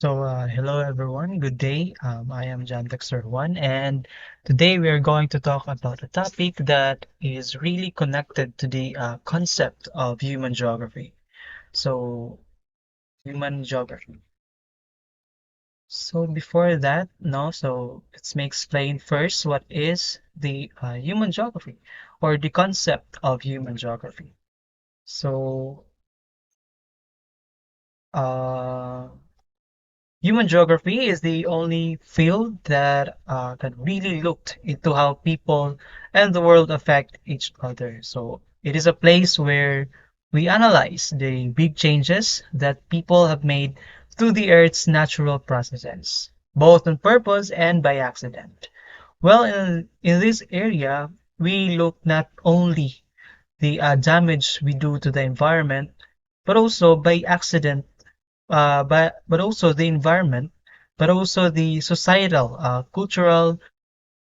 Hello everyone. Good day. I am John Dexter One, and today we are going to talk about a topic that is really connected to the concept of human geography. So, human geography. So, before that, no, so let me explain first what is the human geography or the concept of human geography. So, uh, Human geography is the only field that really looked into how people and the world affect each other. So it is a place where we analyze the big changes that people have made to the Earth's natural processes, both on purpose and by accident. In this area, we look not only the damage we do to the environment, but also by accident but also the environment, but also the societal, cultural,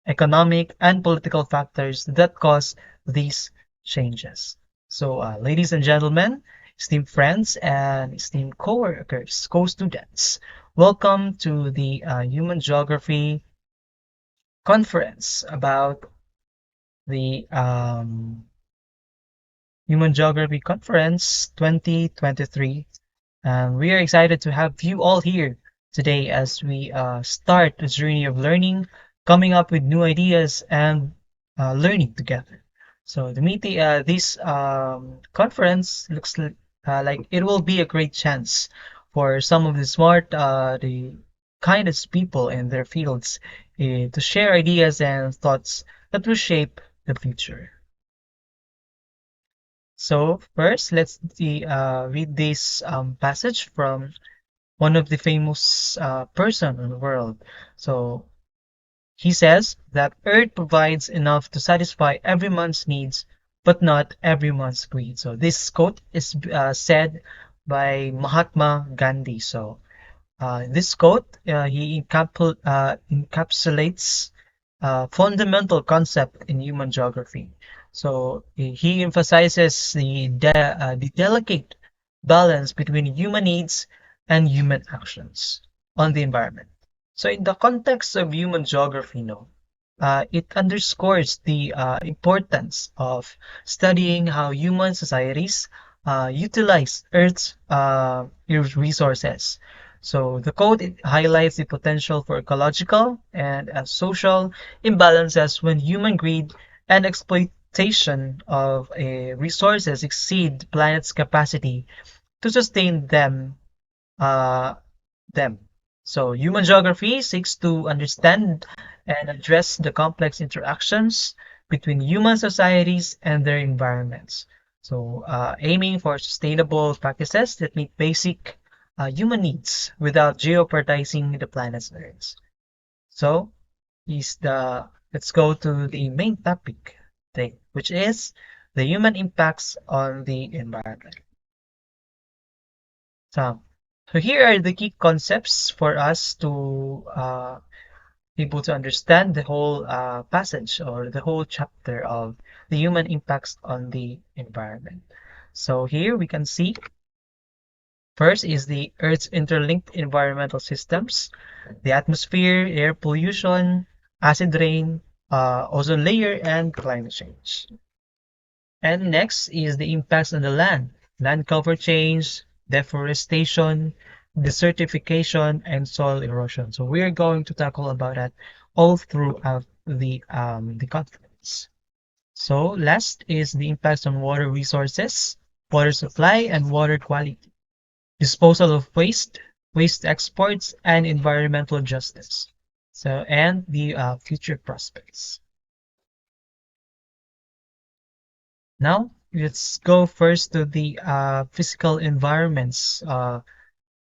economic, and political factors that cause these changes. Ladies and gentlemen, esteemed friends, and esteemed co-workers, co-students, welcome to the Human Geography Conference about the Human Geography Conference 2023. We are excited to have you all here today as we start a journey of learning, coming up with new ideas, and learning together. So, the meeting, this conference looks like it will be a great chance for some of the smart, the kindest people in their fields to share ideas and thoughts that will shape the future. So, first, read this passage from one of the famous person in the world. So he says that Earth provides enough to satisfy everyone's needs, but not everyone's greed. So this quote is said by Mahatma Gandhi. This quote encapsulates a fundamental concept in human geography. So he emphasizes the delicate balance between human needs and human actions on the environment. So in the context of human geography, no, it underscores the importance of studying how human societies utilize Earth's resources. So the code it highlights the potential for ecological and social imbalances when human greed and exploitation of resources exceed the planet's capacity to sustain uh, them. So human geography seeks to understand and address the complex interactions between human societies and their environments. Aiming for sustainable practices that meet basic human needs without jeopardizing the planet's Earth. So, is the let's go to the main topic, which is the human impacts on the environment. So, so here are the key concepts for us to able to understand the whole passage or the whole chapter of the human impacts on the environment. So here we can see first is the Earth's interlinked environmental systems, the atmosphere, air pollution, acid rain, ozone layer, and climate change. And next is the impacts on the land cover change, deforestation, desertification, and soil erosion. So we're going to tackle about that all throughout the conference. So last is the impacts on water resources, water supply, and water quality, disposal of waste, waste exports, and environmental justice. And the future prospects. Now, let's go first to the physical environments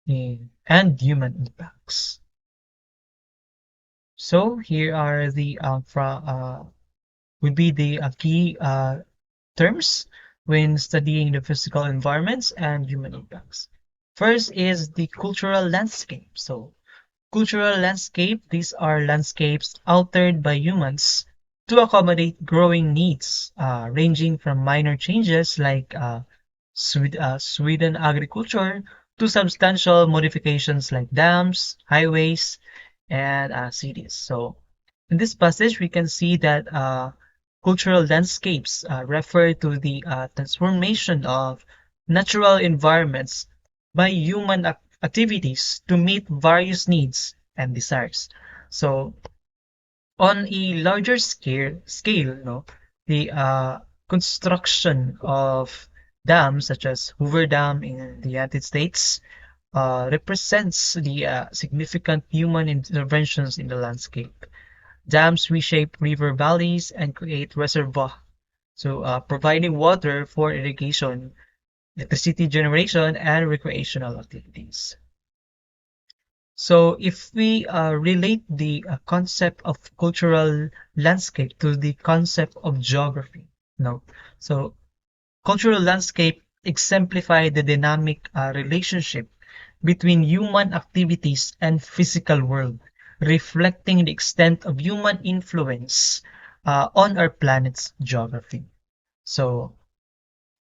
and human impacts. So here are the would be the key terms when studying the physical environments and human impacts. First is the cultural landscape. So cultural landscape, these are landscapes altered by humans to accommodate growing needs, ranging from minor changes like Sweden agriculture to substantial modifications like dams, highways, and cities. So in this passage, we can see that cultural landscapes refer to the transformation of natural environments by human activities to meet various needs and desires. So on a larger scale, no, the construction of dams such as Hoover Dam in the United States represents the significant human interventions in the landscape. Dams reshape river valleys and create reservoirs, so providing water for irrigation, electricity generation, and recreational activities. So if we relate the concept of cultural landscape to the concept of geography, no, so cultural landscape exemplify the dynamic relationship between human activities and physical world, reflecting the extent of human influence on our planet's geography. So,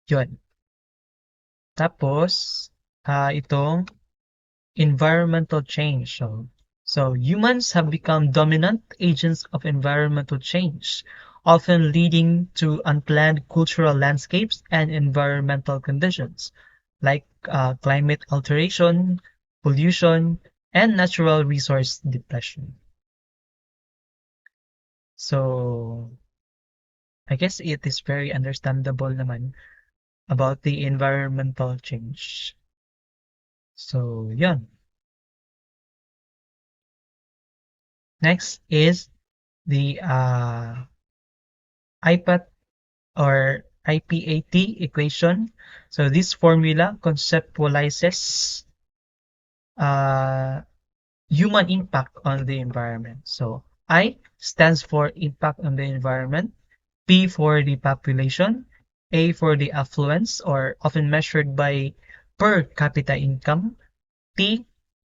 yun. Tapos, itong environmental change. So humans have become dominant agents of environmental change, often leading to unplanned cultural landscapes and environmental conditions like climate alteration, pollution, and natural resource depletion. So I guess it is very understandable naman about the environmental change. So yun. Next is the IPAT or IPAT equation. So this formula conceptualizes uh, human impact on the environment. So I stands for impact on the environment, P for the population, A for the affluence or often measured by per capita income, T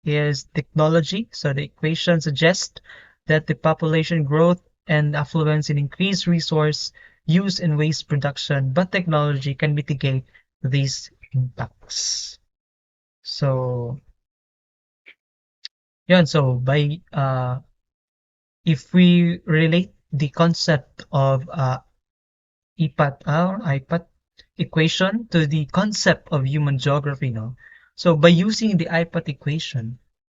is technology. So the equation suggests that the population growth and affluence in increased resource use and waste production, but technology can mitigate these impacts. So, yun. So, if we relate the concept of IPAT or IPAT equation to the concept of human geography, no? So by using the IPAT equation,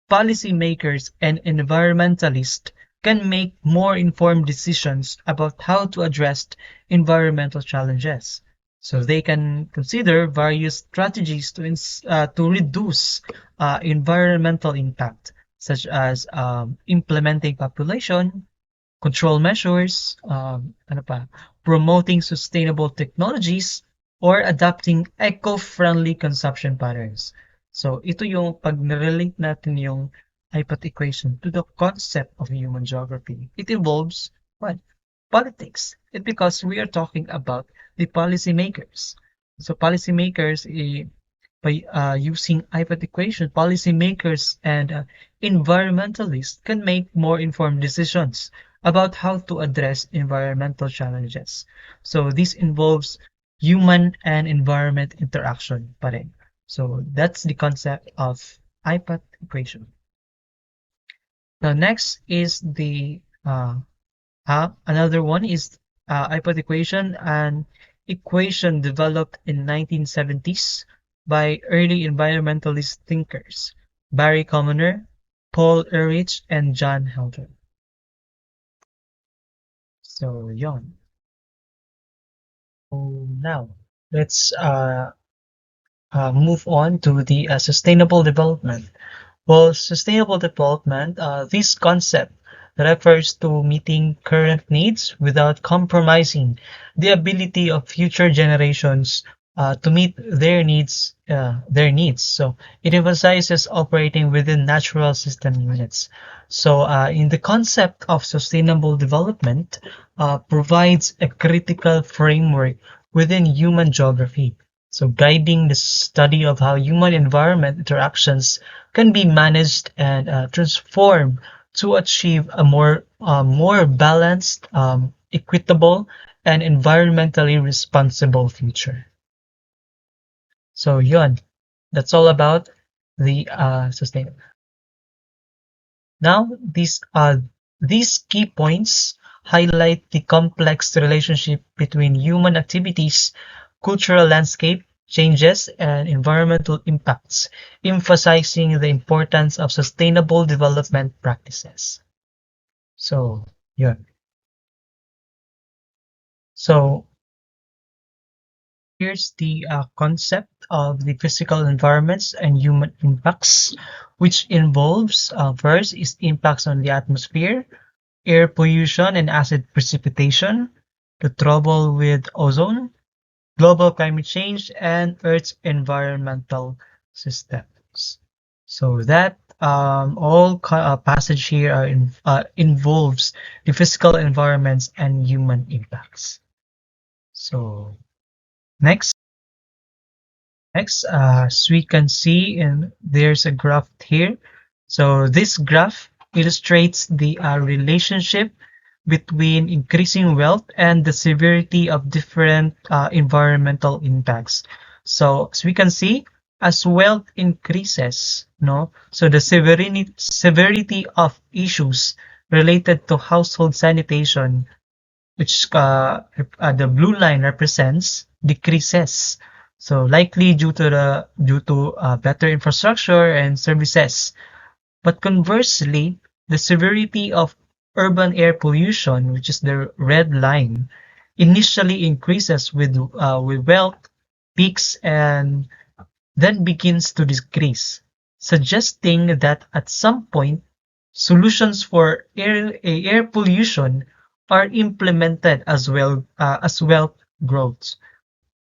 policymakers and environmentalists can make more informed decisions about how to address environmental challenges. So they can consider various strategies to reduce environmental impact, such as implementing population control measures, ano pa, promoting sustainable technologies, or adopting eco-friendly consumption patterns. So ito yung pag relate natin yung IPAT equation to the concept of human geography. It involves what? Politics. It because we are talking about the policymakers. So policymakers, by using IPAT equation, policymakers and environmentalists can make more informed decisions about how to address environmental challenges. So this involves human and environment interaction pa rin. So that's the concept of IPAT equation. Now next is the another one is IPAT equation, an equation developed in 1970s by early environmentalist thinkers Barry Commoner, Paul Ehrlich, and John Helder. So yon. So now let's move on to the sustainable development. Well, sustainable development, this concept refers to meeting current needs without compromising the ability of future generations to meet their needs. So it emphasizes operating within natural system units. So in the concept of sustainable development, provides a critical framework within human geography. So guiding the study of how human environment interactions can be managed and transformed to achieve a more balanced, equitable, and environmentally responsible future. So yun, that's all about the sustainable. Now, these key points highlight the complex relationship between human activities, cultural landscape changes, and environmental impacts, emphasizing the importance of sustainable development practices. So, yeah. So, here's the concept of the physical environments and human impacts, which involves first is impacts on the atmosphere, air pollution and acid precipitation, the trouble with ozone, global climate change, and Earth's environmental systems. So that all passage here involves the physical environments and human impacts. So next. Next, as we can see, and there's a graph here. So this graph illustrates the relationship between increasing wealth and the severity of different environmental impacts. So as we can see, as wealth increases, no, so the severity of issues related to household sanitation, which the blue line represents, decreases. So likely due to better infrastructure and services. But conversely, the severity of urban air pollution, which is the red line, initially increases with wealth peaks and then begins to decrease, suggesting that at some point solutions for air pollution are implemented as well growth.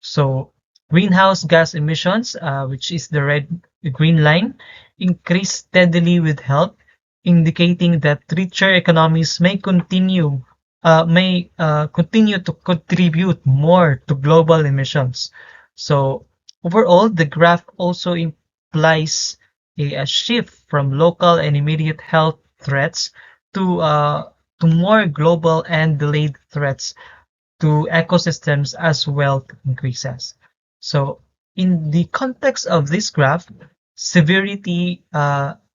So greenhouse gas emissions, which is the green line, increase steadily with health, indicating that richer economies may continue to contribute more to global emissions. So overall, the graph also implies a shift from local and immediate health threats to uh, to more global and delayed threats to ecosystems as wealth increases. So in the context of this graph, severity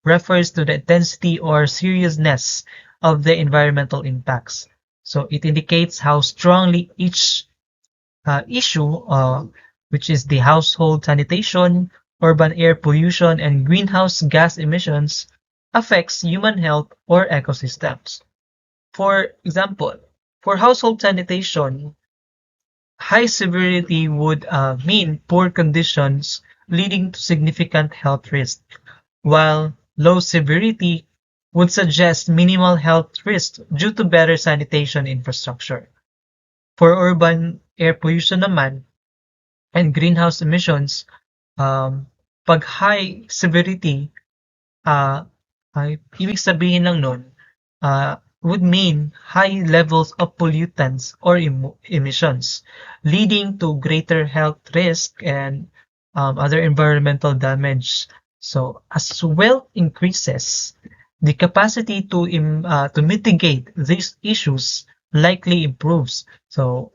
refers to the intensity or seriousness of the environmental impacts. So it indicates how strongly each issue, which is the household sanitation, urban air pollution, and greenhouse gas emissions, affects human health or ecosystems. For example, for household sanitation, high severity would mean poor conditions leading to significant health risk, while low severity would suggest minimal health risk due to better sanitation infrastructure. For urban air pollution naman and greenhouse emissions, um, pag high severity, ah, ay ibig sabihin lang nun, would mean high levels of pollutants or emissions, leading to greater health risk and other environmental damage. So as wealth increases, the capacity to mitigate these issues likely improves. So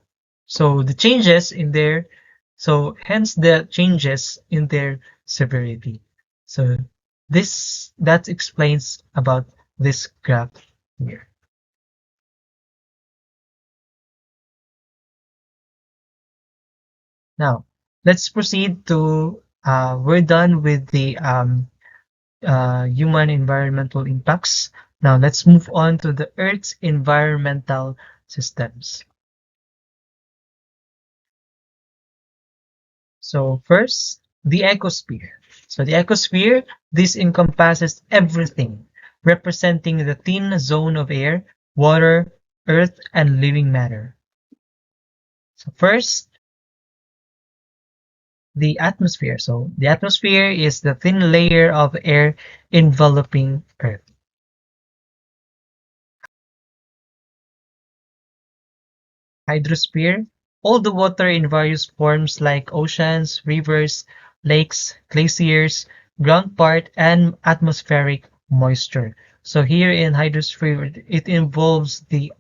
the changes in their so hence the changes in their severity. So this that explains about this graph here. Now let's proceed to we're done with the human environmental impacts. Now let's move on to the Earth's environmental systems. So first, the ecosphere. So the ecosphere, this encompasses everything, representing the thin zone of air, water, earth, and living matter. So first, the atmosphere. So the atmosphere is the thin layer of air enveloping Earth. Hydrosphere, all the water in various forms like oceans, rivers, lakes, glaciers, ground part, and atmospheric moisture. So here in hydrosphere, it involves it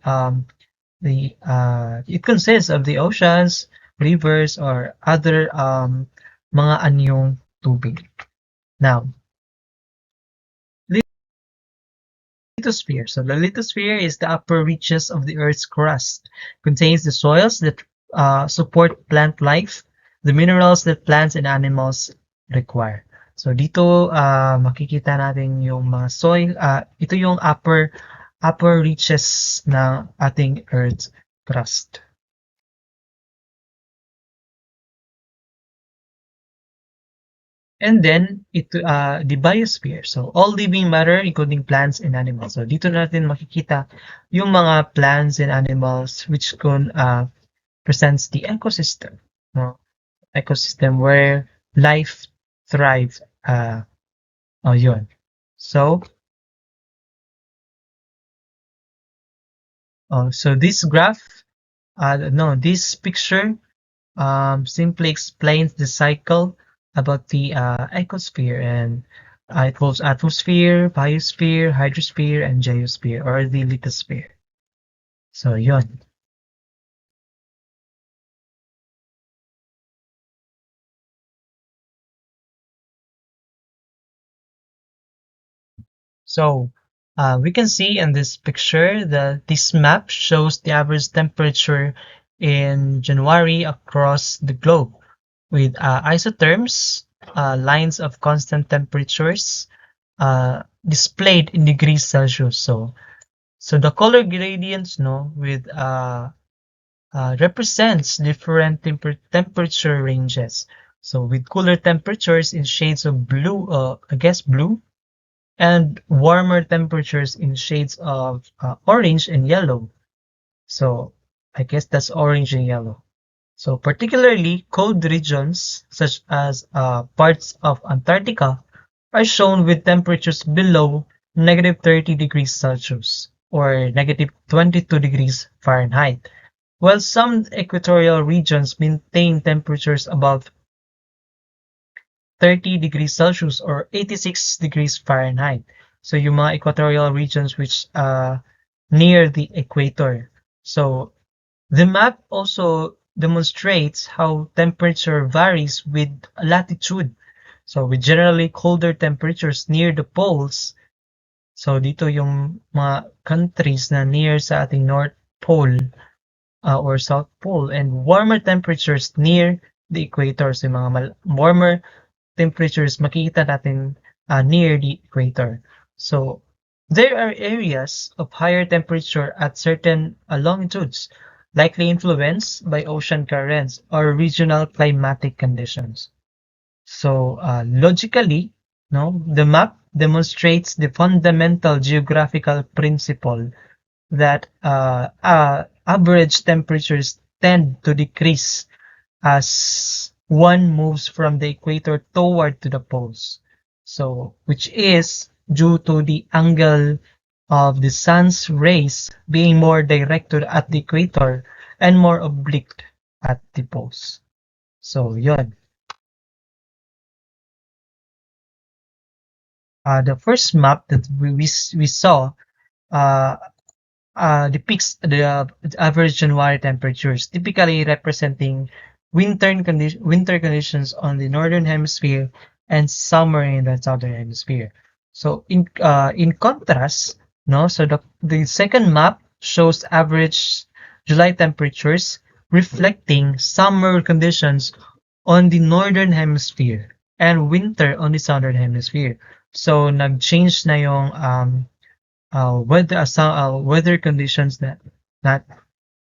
consists of the oceans, rivers, or other mga anyong tubig. Now, lithosphere. So the lithosphere is the upper reaches of the Earth's crust, contains the soils that support plant life, the minerals that plants and animals require. So dito makikita natin yung mga soil, ito yung upper reaches ng ating Earth's crust. And then, the biosphere. So, all living matter, including plants and animals. So, dito natin makikita yung mga plants and animals which presents the ecosystem. No? Ecosystem where life thrives. Yun. So, so this graph, no, this picture simply explains the cycle about the ecosphere, and it involves atmosphere, biosphere, hydrosphere, and geosphere, or the lithosphere. So yun. So we can see in this picture that this map shows the average temperature in January across the globe with isotherms, lines of constant temperatures displayed in degrees Celsius. So the color gradients, no, with represents different temperature ranges. So with cooler temperatures in shades of blue, I guess blue, and warmer temperatures in shades of orange and yellow. So I guess that's orange and yellow. So particularly cold regions such as parts of Antarctica are shown with temperatures below -30 degrees Celsius or -22 degrees Fahrenheit, while some equatorial regions maintain temperatures above 30 degrees Celsius or 86 degrees Fahrenheit. So yung mga equatorial regions which near the equator. So the map also demonstrates how temperature varies with latitude. So with generally colder temperatures near the poles, so dito yung mga countries na near sa ating North Pole or South Pole, and warmer temperatures near the equator. So yung mga warmer temperatures makikita natin near the equator. So there are areas of higher temperature at certain longitudes, likely influenced by ocean currents or regional climatic conditions. So logically, no, the map demonstrates the fundamental geographical principle that average temperatures tend to decrease as one moves from the equator toward to the poles. So, which is due to the angle of the sun's rays being more directed at the equator and more oblique at the poles. So, yun. The first map that we saw uh, depicts the average January temperatures, typically representing winter conditions on the northern hemisphere and summer in the southern hemisphere. So in contrast, no, so the second map shows average July temperatures reflecting summer conditions on the northern hemisphere and winter on the southern hemisphere. So nag-change na yung weather conditions that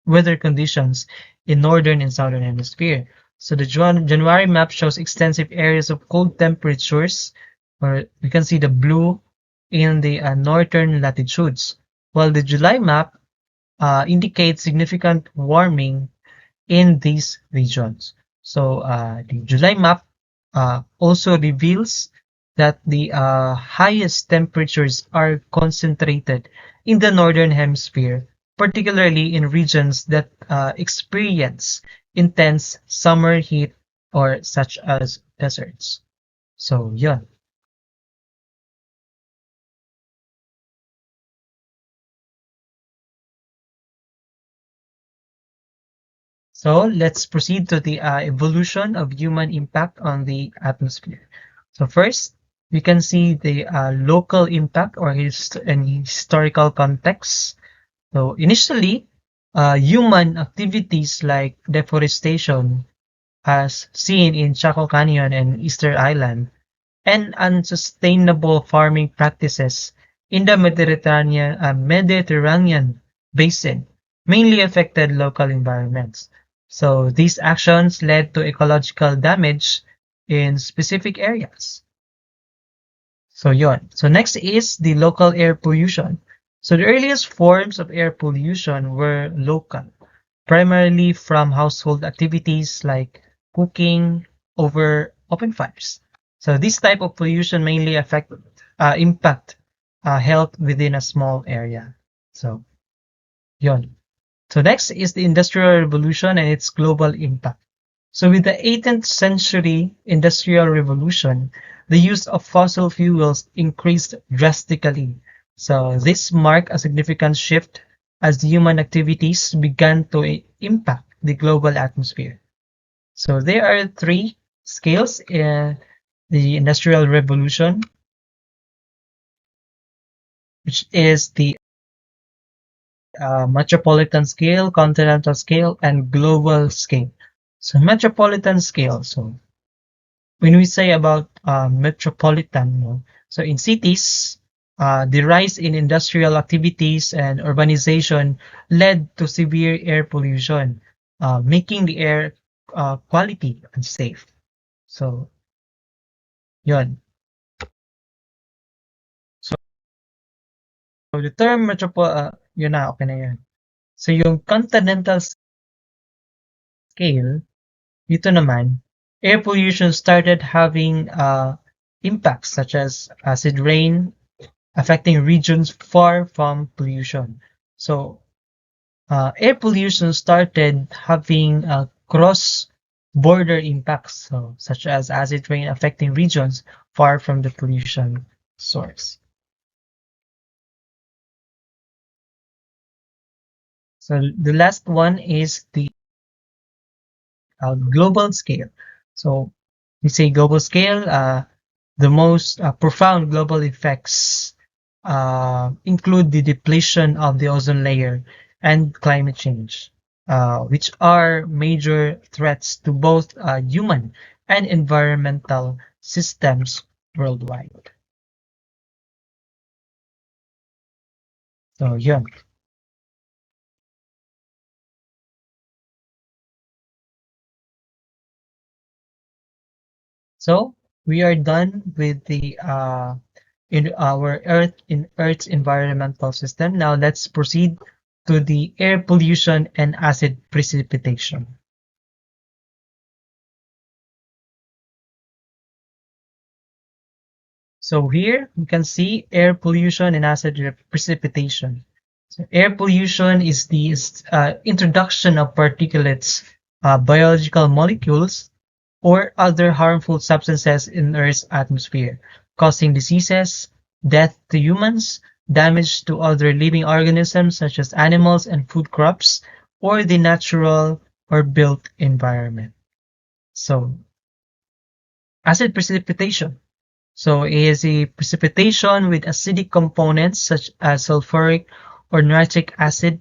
weather conditions in northern and southern hemisphere. So the January map shows extensive areas of cold temperatures, where you can see the blue in the northern latitudes, while the July map indicates significant warming in these regions. So the July map also reveals that the highest temperatures are concentrated in the northern hemisphere, particularly in regions that experience intense summer heat or such as deserts. So yeah. So let's proceed to the evolution of human impact on the atmosphere. So first, we can see the local impact or and historical context. So initially, human activities like deforestation, as seen in Chaco Canyon and Easter Island, and unsustainable farming practices in the Mediterranean basin mainly affected local environments. So these actions led to ecological damage in specific areas. So yon. So next is the local air pollution. So the earliest forms of air pollution were local, primarily from household activities like cooking over open fires. So this type of pollution mainly impact health within a small area. So yon. So next is the Industrial Revolution and its global impact. So with the 18th century Industrial Revolution, the use of fossil fuels increased drastically. So this marked a significant shift as human activities began to impact the global atmosphere. So there are three scales in the Industrial Revolution, which is the metropolitan scale, continental scale, and global scale. So metropolitan scale. So when we say about metropolitan, no? So in cities, the rise in industrial activities and urbanization led to severe air pollution, making the air quality unsafe. So, yun. So, the term yun na, okay na yun. So, yung continental scale, dito naman, air pollution started having impacts such as acid rain, affecting regions far from pollution. So, air pollution started having cross-border impacts, so, such as acid rain affecting regions far from the pollution source. So, the last one is the global scale. So, we say global scale, the most profound global effects include the depletion of the ozone layer and climate change, which are major threats to both human and environmental systems worldwide. So, yeah. So we are done with the in Earth's environmental system. Now let's proceed to the air pollution and acid precipitation. So here we can see air pollution and precipitation. So air pollution is the introduction of particulates, biological molecules, or other harmful substances in Earth's atmosphere, causing diseases, death to humans, damage to other living organisms such as animals and food crops, or the natural or built environment. So, acid precipitation. So, it is a precipitation with acidic components such as sulfuric or nitric acid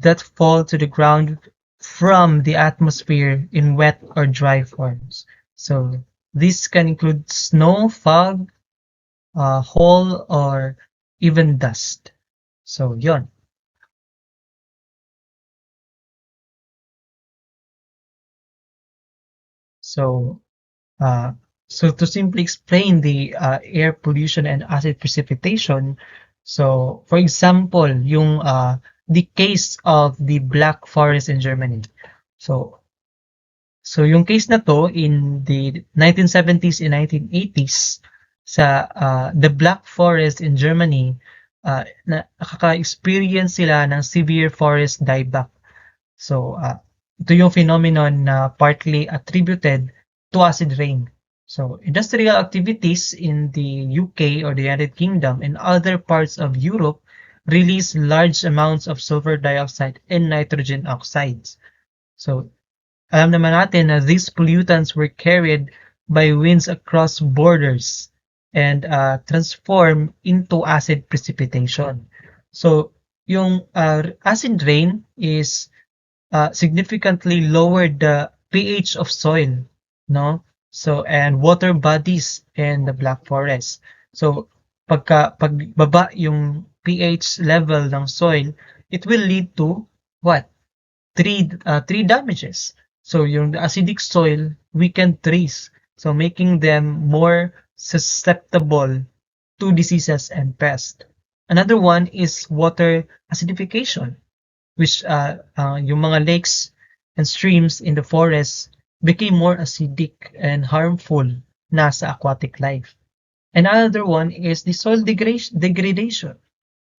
that fall to the ground from the atmosphere in wet or dry forms. So this can include snow, fog, hail, or even dust. So yon. So uh, so to simply explain the air pollution and acid precipitation, so for example, yung the case of the Black Forest in Germany. So yung case na to in the 1970s and 1980s sa the Black Forest in Germany, nakaka-experience sila ng severe forest dieback. So ito yung phenomenon na partly attributed to acid rain. So industrial activities in the UK or the United Kingdom and other parts of Europe release large amounts of sulfur dioxide and nitrogen oxides. So alam naman natin na these pollutants were carried by winds across borders. and transform into acid precipitation. So yung acid rain is significantly lower the pH of soil, no? So and water bodies in the Black Forest. So pagbaba yung pH level ng soil, it will lead to what? Tree damages. So yung acidic soil weakened trees, so making them more susceptible to diseases and pests. Another one is water acidification, which yung mga lakes and streams in the forest became more acidic and harmful na sa aquatic life. And another one is the soil degradation.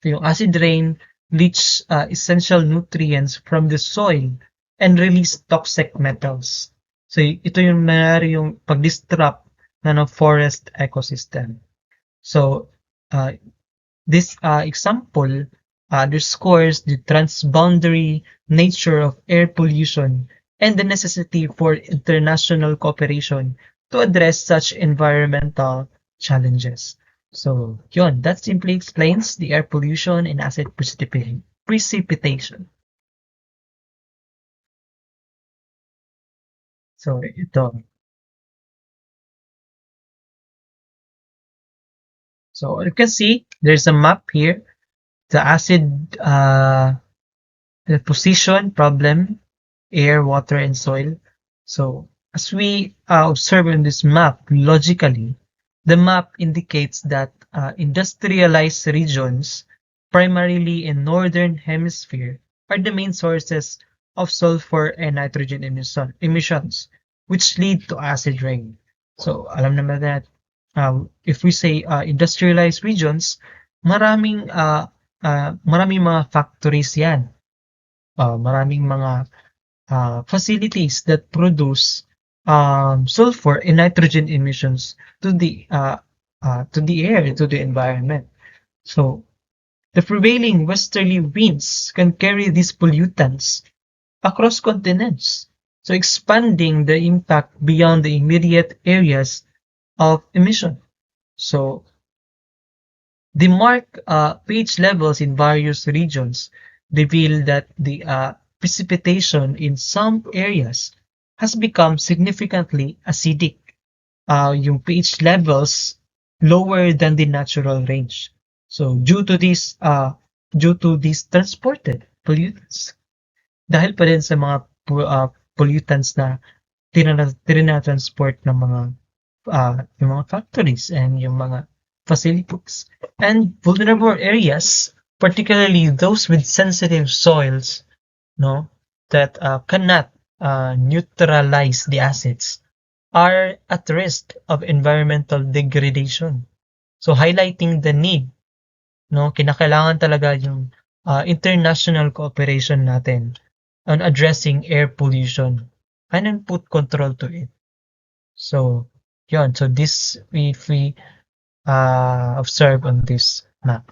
So yung acid rain leach essential nutrients from the soil and release toxic metals. So ito yung nangyari yung pag-disrupt na ng forest ecosystem. So uh, this example underscores the transboundary nature of air pollution and the necessity for international cooperation to address such environmental challenges. So, yun, that simply explains the air pollution and acid precipitation. So, ito. So, you can see there's a map here. The acid the position problem, air, water, and soil. So, as we observe in this map, logically, the map indicates that industrialized regions, primarily in northern hemisphere, are the main sources of sulfur and nitrogen emissions, which lead to acid rain. So, alam naman that if we say industrialized regions, maraming mga factories yan. Maraming mga facilities that produce sulfur and nitrogen emissions to the air, to the environment. So the prevailing westerly winds can carry these pollutants across continents, so expanding the impact beyond the immediate areas of emission. So the mark pH levels in various regions reveal that the precipitation in some areas has become significantly acidic. Yung pH levels lower than the natural range. So due to these transported pollutants, dahil pa rin sa mga pollutants na transport ng mga yung mga factories and yung mga facilities. And vulnerable areas, particularly those with sensitive soils, no, that cannot neutralize the acids, are at risk of environmental degradation. So highlighting the need, no, kinakailangan talaga yung international cooperation natin on addressing air pollution and then put control to it. So, yun. So this we observe on this map.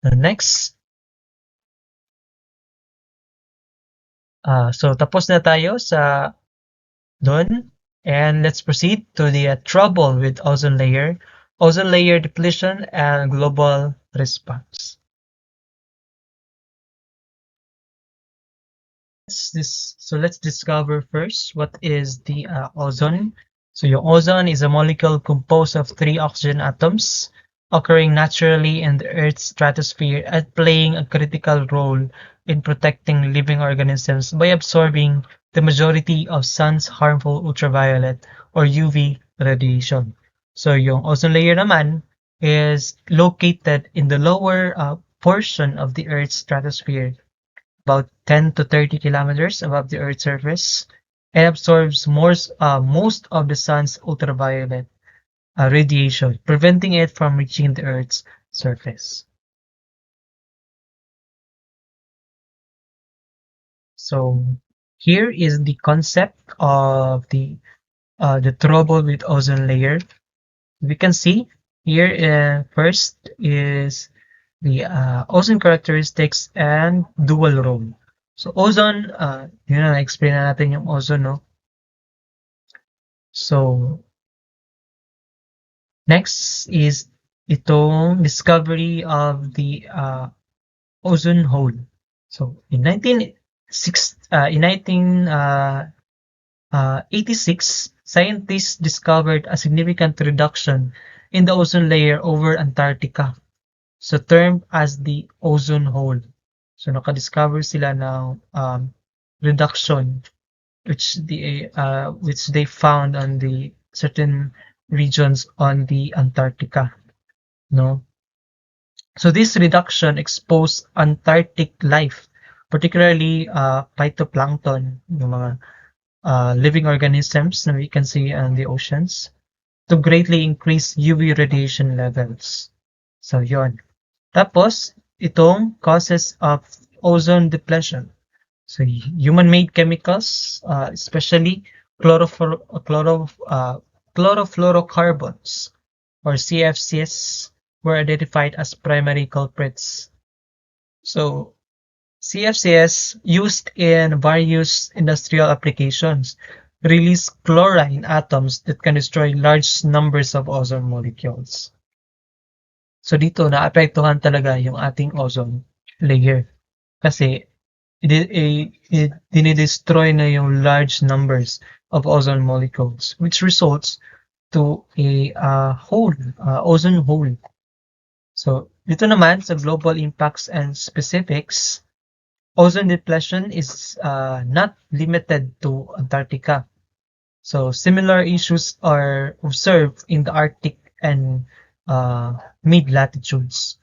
The next, so tapos na tayo sa doon, and let's proceed to the trouble with ozone layer depletion, and global response. Let's discover first what is the ozone. So your ozone is a molecule composed of 3 oxygen atoms occurring naturally in the Earth's stratosphere and playing a critical role in protecting living organisms by absorbing the majority of sun's harmful ultraviolet or UV radiation. So yung ozone layer naman is located in the lower portion of the Earth's stratosphere, about 10 to 30 kilometers above the Earth's surface, and absorbs most of the sun's ultraviolet radiation, preventing it from reaching the Earth's surface. So here is the concept of the trouble with ozone layer. We can see here first is the ozone characteristics and dual role. So ozone, yun na, na-explain na natin yung ozone, no? So Next is itong discovery of the ozone hole. So in 1986, scientists discovered a significant reduction in the ozone layer over Antarctica, so termed as the ozone hole. So nakadiscover sila ng reduction which they found on the certain regions on the Antarctica, no? So this reduction exposed Antarctic life, particularly phytoplankton, yung mga living organisms na we can see in the oceans, to greatly increase UV radiation levels. So yon. Tapos, itong causes of ozone depletion. So human-made chemicals, especially chlorofluorocarbons or CFCs, were identified as primary culprits. So CFCs used in various industrial applications release chlorine atoms that can destroy large numbers of ozone molecules. So dito naapektuhan talaga yung ating ozone layer kasi dinidestroy na yung large numbers of ozone molecules, which results to a ozone hole. So dito naman sa global impacts and specifics, ozone depletion is not limited to Antarctica. So similar issues are observed in the Arctic and mid-latitudes.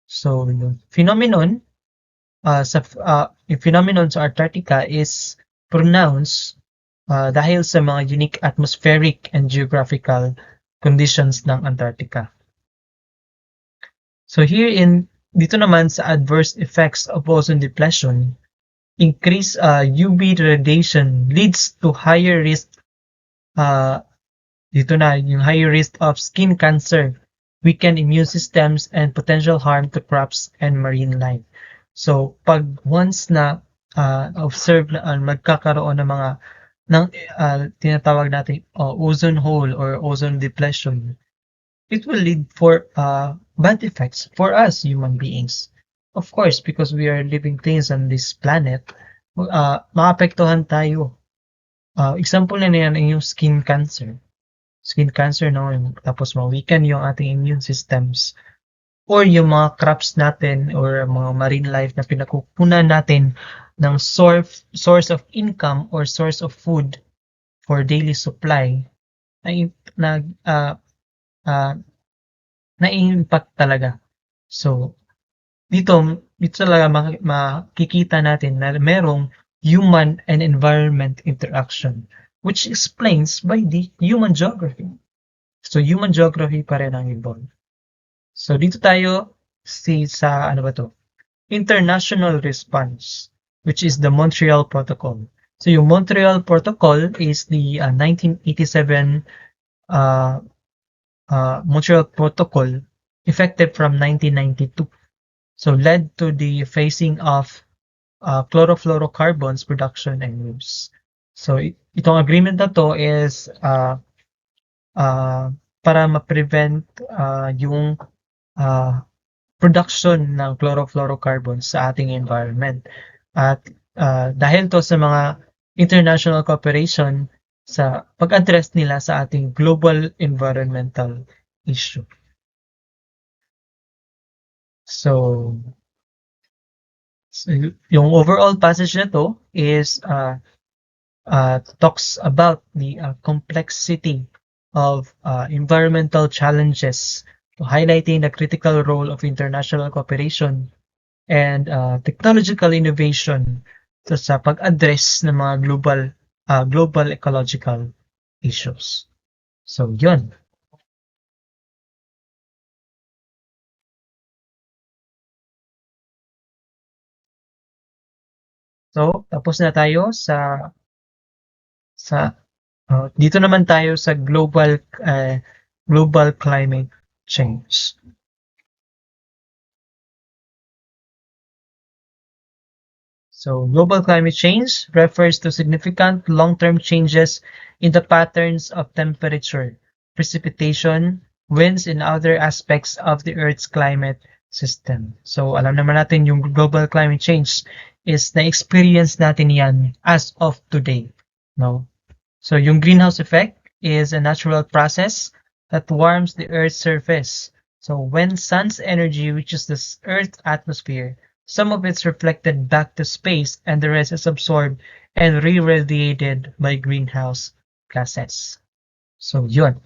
So yung phenomenon yung phenomenon sa Antarctica is pronounced dahil sa mga unique atmospheric and geographical conditions ng Antarctica. So dito naman sa adverse effects of ozone depletion, increased UV radiation leads to higher risk dito na yung higher risk of skin cancer, weakened immune systems, and potential harm to crops and marine life. So pag once na observe na magkakaroon ng mga tinatawag natin ozone hole or ozone depletion, it will lead for bad effects for us human beings. Of course, because we are living things on this planet, maapektuhan tayo. Example na yan yung skin cancer. Skin cancer, no? Tapos ma-weaken yung ating immune systems. Or yung mga crops natin or mga marine life na pinakukunan natin ng source of income or source of food for daily supply na-impact talaga. So, dito talaga makikita natin na merong human and environment interaction, which explains by the human geography. So, human geography pa rin ang involved. So, dito tayo sa international response, which is the Montreal Protocol. So, yung Montreal Protocol is the 1987 Montreal Protocol, effective from 1992. So led to the phasing of chlorofluorocarbons production and use. So itong agreement na to is para ma-prevent yung production ng chlorofluorocarbons sa ating environment. At dahil to sa mga international cooperation sa pag-address nila sa ating global environmental issue. So yung overall passage na to is talks about the complexity of environmental challenges, highlighting the critical role of international cooperation and technological innovation sa pag-address ng mga global ecological issues. So yun. So tapos na tayo dito naman tayo sa global climate change. So global climate change refers to significant long-term changes in the patterns of temperature, precipitation, winds, and other aspects of the Earth's climate system. So alam naman natin yung global climate change is na-experience natin yan as of today. No? So yung greenhouse effect is a natural process that warms the Earth's surface. So when sun's energy reaches the Earth's atmosphere, some of it's reflected back to space and the rest is absorbed and re-radiated by greenhouse gases. So yun.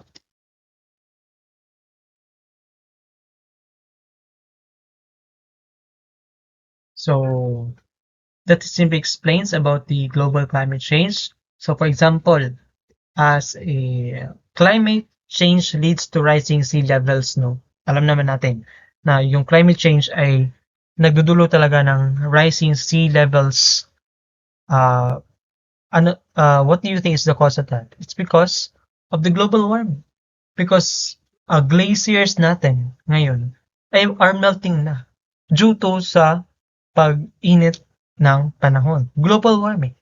So that simply explains about the global climate change. So for example, as a climate change leads to rising sea levels, no? Alam naman natin na yung climate change ay nagdudulo talaga ng rising sea levels. What do you think is the cause of that? It's because of the global warming. Because glaciers natin ngayon ay are melting na due to sa pag-init ng panahon. Global warming.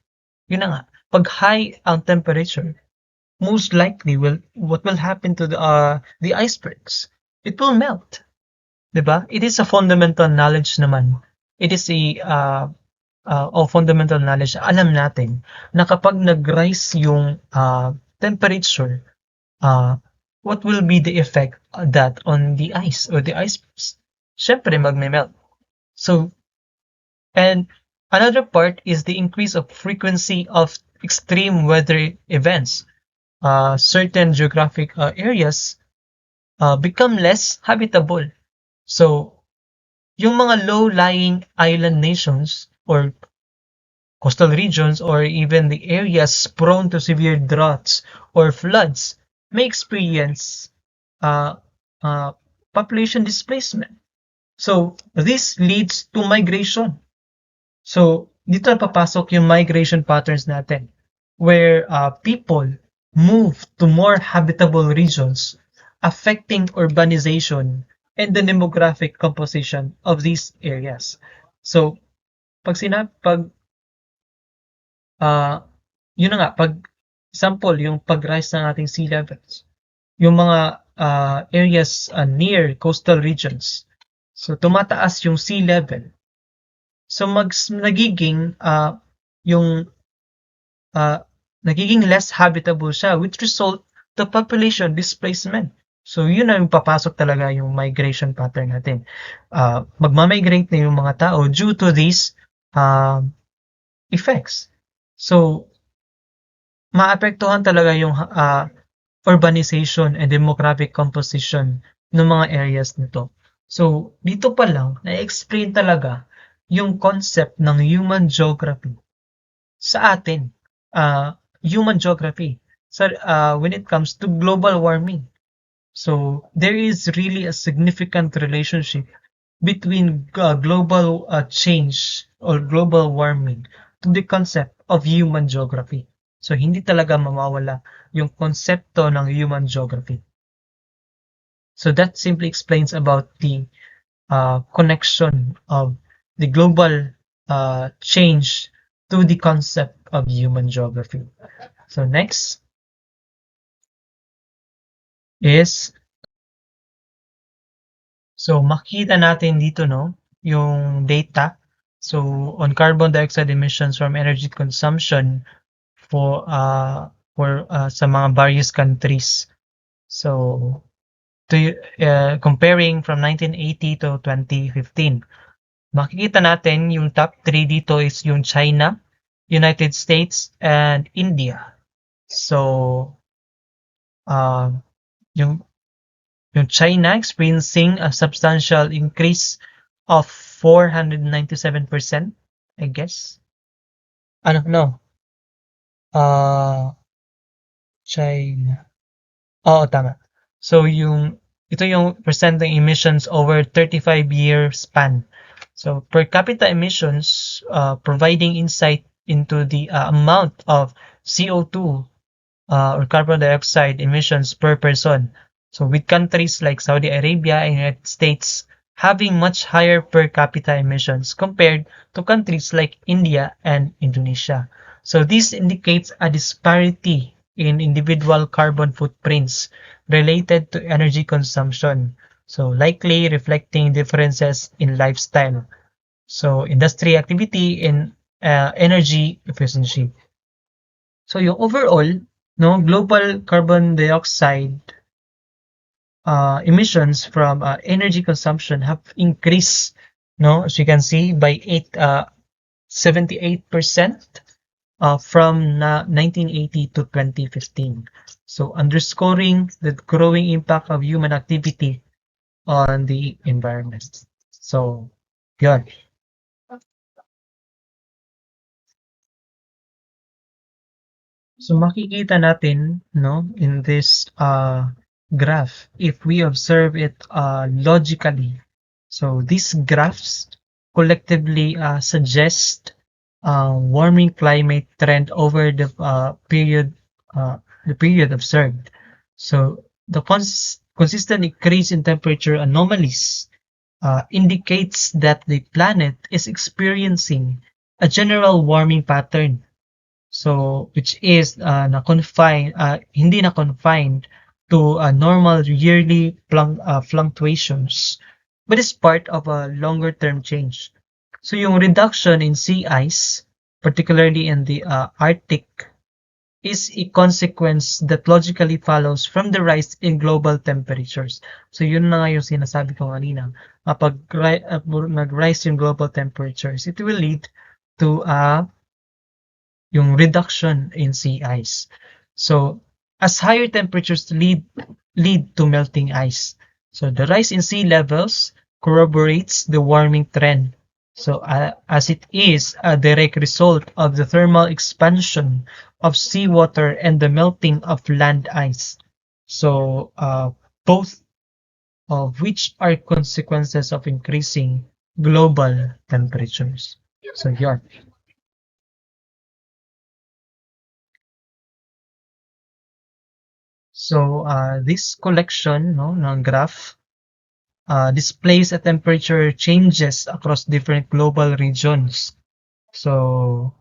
Yun na nga. Pag high ang temperature, most likely what will happen to the icebergs? It will melt, 'di ba? It is a fundamental knowledge naman. It is fundamental knowledge. Alam natin na kapag nag-rise yung temperature, uh, what will be the effect that on the ice or the icebergs? Syempre magme-melt. So, and another part is the increase of frequency of extreme weather events. Certain geographic areas become less habitable. So, yung mga low-lying island nations or coastal regions or even the areas prone to severe droughts or floods may experience uh, uh, population displacement. So, this leads to migration. So, dito na papasok yung migration patterns natin where people move to more habitable regions, affecting urbanization and the demographic composition of these areas. So, pag uh, yun na nga, pag example, yung pag-rise ng ating sea levels, yung mga areas near coastal regions, so tumataas yung sea level. So nagiging yung nagiging less habitable siya, which result the population displacement. So yun na yung papasok talaga yung migration pattern natin. Magmamigrate na yung mga tao due to these effects. So maapektuhan talaga yung urbanization and demographic composition ng mga areas nito. So dito pa lang na-explain talaga yung concept ng human geography sa atin. Human geography when it comes to global warming. So there is really a significant relationship between global change or global warming to the concept of human geography. So hindi talaga mawawala yung konsepto ng human geography. So that simply explains about the connection of the global change to the concept of human geography. So next is, so makita natin dito no, yung data. So on carbon dioxide emissions from energy consumption for sa mga various countries. So comparing from 1980 to 2015. Makikita natin yung top 3 dito is yung China, United States, and India. So, yung China experiencing a substantial increase of 497%, I guess. No. China. Oo, tama. So, ito yung percent ng emissions over 35-year span. So per capita emissions, providing insight into the amount of CO2 or carbon dioxide emissions per person. So with countries like Saudi Arabia and United States having much higher per capita emissions compared to countries like India and Indonesia. So this indicates a disparity in individual carbon footprints related to energy consumption, so likely reflecting differences in lifestyle, so industry activity in energy efficiency. So yung overall, no, global carbon dioxide emissions from energy consumption have increased, no, as you can see, by 78% from 1980 to 2015. So underscoring the growing impact of human activity on the environment. So, yun. So makikita natin, no, in this graph, if we observe it logically, so these graphs collectively suggest warming climate trend over the period observed. So the consistent increase in temperature anomalies indicates that the planet is experiencing a general warming pattern. So, which is hindi na confined to normal yearly fluctuations, but is part of a longer term change. So, yung reduction in sea ice, particularly in the Arctic, is a consequence that logically follows from the rise in global temperatures. So, yun na nga yung sinasabi ko kanina. Kapag nag-rise yung global temperatures, it will lead to yung reduction in sea ice. So, as higher temperatures lead to melting ice. So, the rise in sea levels corroborates the warming trend. So, as it is a direct result of the thermal expansion of seawater and the melting of land ice. So, both of which are consequences of increasing global temperatures. So, yeah. So, this collection, no, ng graph displays a temperature changes across different global regions. So,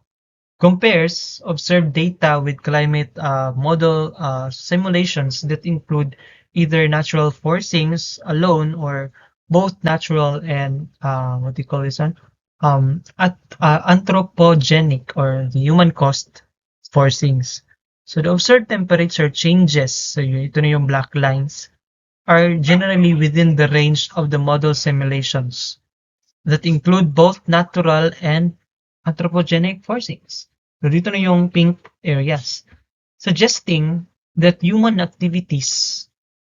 compares observed data with climate model simulations that include either natural forcings alone or both natural and what do you call this one? Anthropogenic or the human caused forcings. So the observed temperature changes, so ito na yung black lines, are generally within the range of the model simulations that include both natural and anthropogenic forcings. So dito na yung pink areas, suggesting that human activities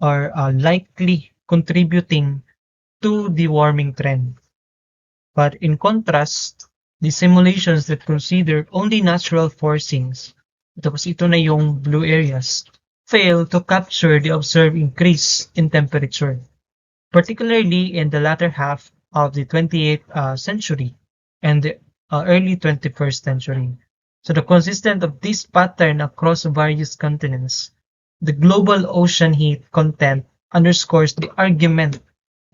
are likely contributing to the warming trend. But in contrast, the simulations that consider only natural forcings, tapos ito na yung blue areas, fail to capture the observed increase in temperature, particularly in the latter half of the 28th century and the early 21st century. So the consistent of this pattern across various continents, the global ocean heat content underscores the argument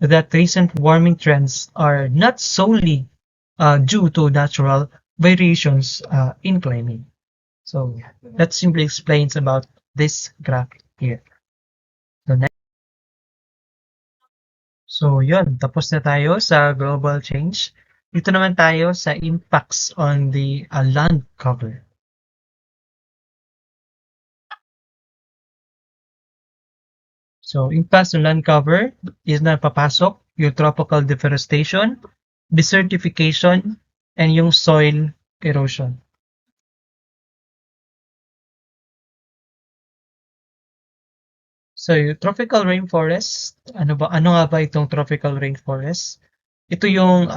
that recent warming trends are not solely due to natural variations in climate. So that simply explains about this graph here. So, yun, tapos na tayo sa global change. Dito naman tayo sa impacts on the land cover. So, impacts on land cover is na papasok yung tropical deforestation, desertification, and yung soil erosion. So, yung tropical rainforest, ano nga ba itong tropical rainforest? Ito yung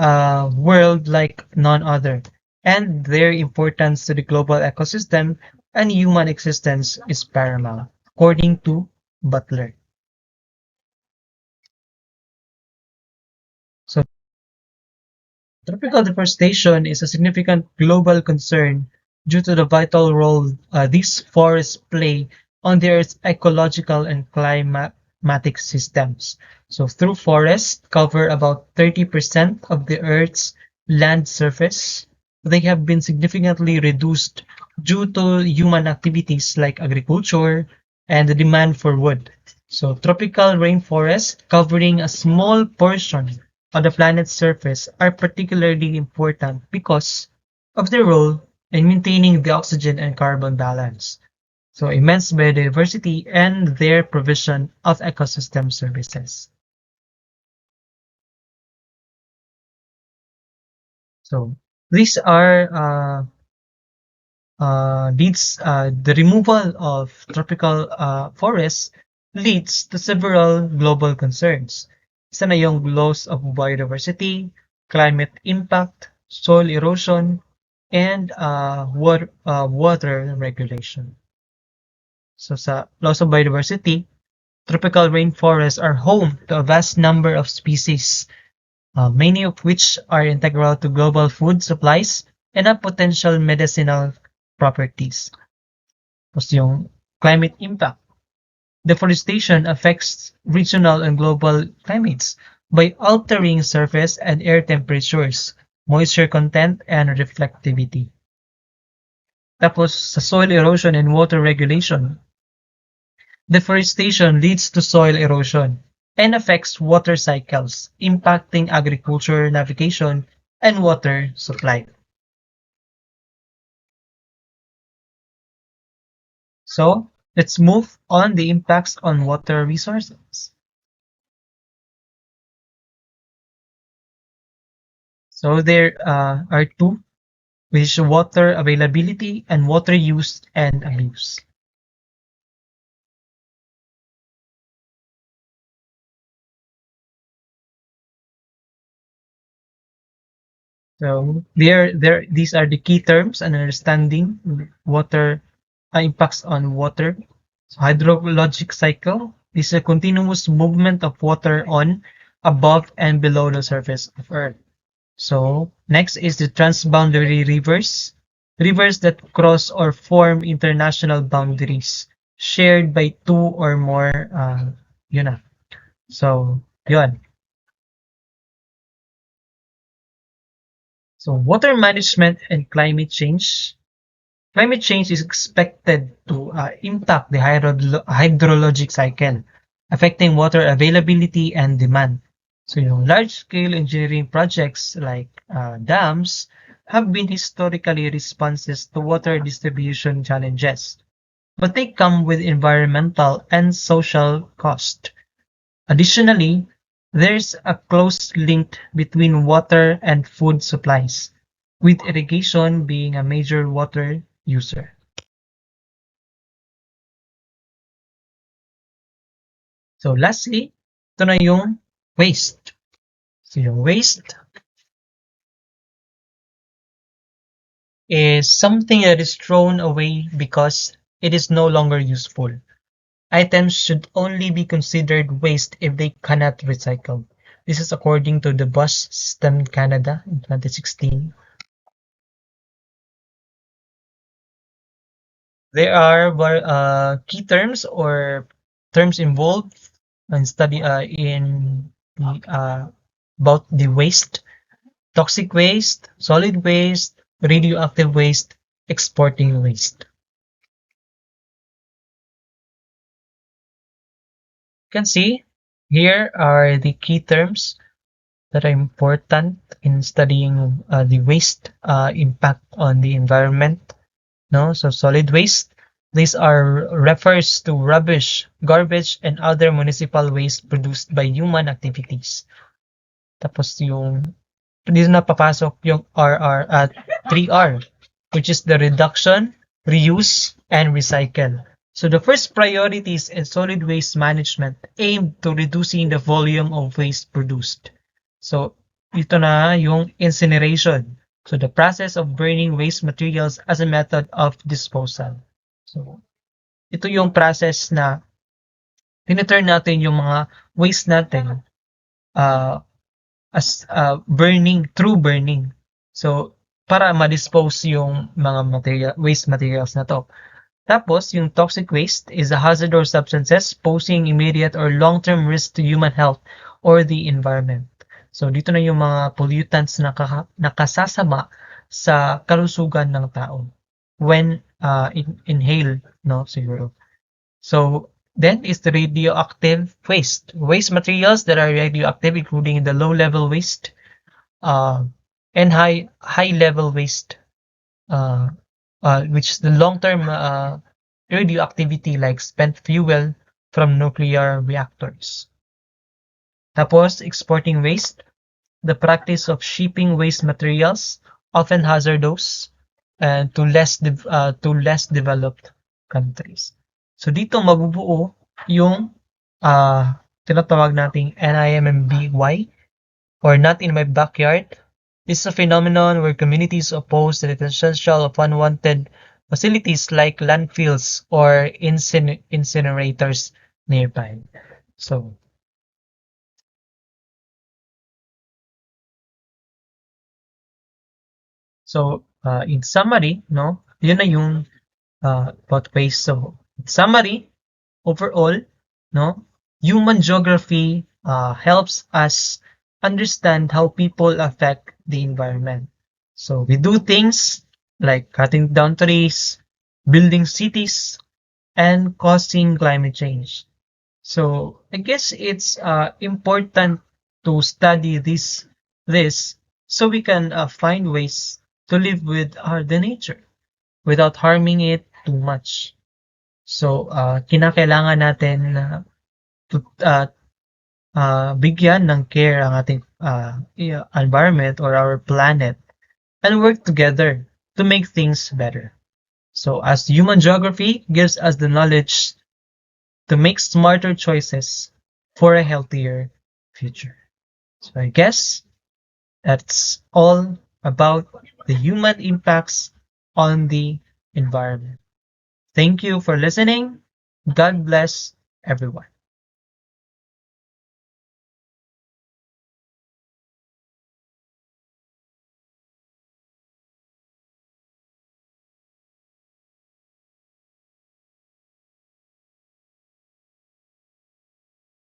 world like none other, and their importance to the global ecosystem and human existence is paramount, according to Butler. So, tropical deforestation is a significant global concern due to the vital role these forests play on the Earth's ecological and climatic systems. So through forests cover about 30% of the Earth's land surface, they have been significantly reduced due to human activities like agriculture and the demand for wood. So tropical rainforests covering a small portion of the planet's surface are particularly important because of their role in maintaining the oxygen and carbon balance. So immense biodiversity and their provision of ecosystem services. So these are leads the removal of tropical forests leads to several global concerns. Isa na yung loss of biodiversity, climate impact, soil erosion, and water regulation. So sa loss of biodiversity, tropical rainforests are home to a vast number of species, many of which are integral to global food supplies and have potential medicinal properties. Tapos yung climate impact. Deforestation affects regional and global climates by altering surface and air temperatures, moisture content, and reflectivity. Tapos sa soil erosion and water regulation, deforestation leads to soil erosion and affects water cycles, impacting agriculture, navigation, and water supply. So let's move on the impacts on water resources. So there are two, which is water availability and water use and abuse. So these are the key terms and understanding water impacts on water. So hydrologic cycle is a continuous movement of water on, above, and below the surface of Earth. So next is the transboundary rivers, rivers that cross or form international boundaries shared by two or more yun na. So yun. So water management and climate change. Climate change is expected to impact the hydrologic cycle, affecting water availability and demand. So, large-scale engineering projects like dams have been historically responses to water distribution challenges, but they come with environmental and social cost. Additionally, there's a close link between water and food supplies, with irrigation being a major water user. So lastly, ito na yung waste. So yung waste is something that is thrown away because it is no longer useful. Items should only be considered waste if they cannot recycle. This is according to the Bus System Canada in 2016. There are key terms or terms involved in study in about the waste: toxic waste, solid waste, radioactive waste, exporting waste. You can see here are the key terms that are important in studying the waste impact on the environment. No, so solid waste. These are refers to rubbish, garbage, and other municipal waste produced by human activities. Tapos yung dito na papasok yung RR at 3R, which is the reduction, reuse, and recycle. So the first priorities in solid waste management aim to reducing the volume of waste produced. So ito na yung incineration. So the process of burning waste materials as a method of disposal. So ito yung process na tineturn natin yung mga waste natin uh, as burning, through burning. So para ma-dispose yung mga waste materials na to. Tapos, yung toxic waste is a hazard or substances posing immediate or long-term risk to human health or the environment. So, dito na yung mga pollutants na nakasasama sa kalusugan ng tao. when inhale, no, siguro. So then is the radioactive waste. Waste materials that are radioactive, including the low-level waste uh, and high-level waste, uh, which is the long-term radioactivity like spent fuel from nuclear reactors. Tapos, exporting waste, the practice of shipping waste materials, often hazardous, and to less developed countries. So dito mabubuo yung tinatawag nating NIMBY or not in my backyard. This is a phenomenon where communities oppose the potential of unwanted facilities like landfills or incinerators nearby. So, in summary, no, yun na yung about waste. So, in summary, overall, no, human geography helps us understand how people affect the environment. So we do things like cutting down trees, building cities, and causing climate change. So I guess it's important to study this so we can find ways to live with the nature without harming it too much. So kinakailangan natin na to, bigyan ng care ang ating environment or our planet and work together to make things better. So as human geography gives us the knowledge to make smarter choices for a healthier future. So I guess that's all about the human impacts on the environment. Thank you for listening. God bless everyone.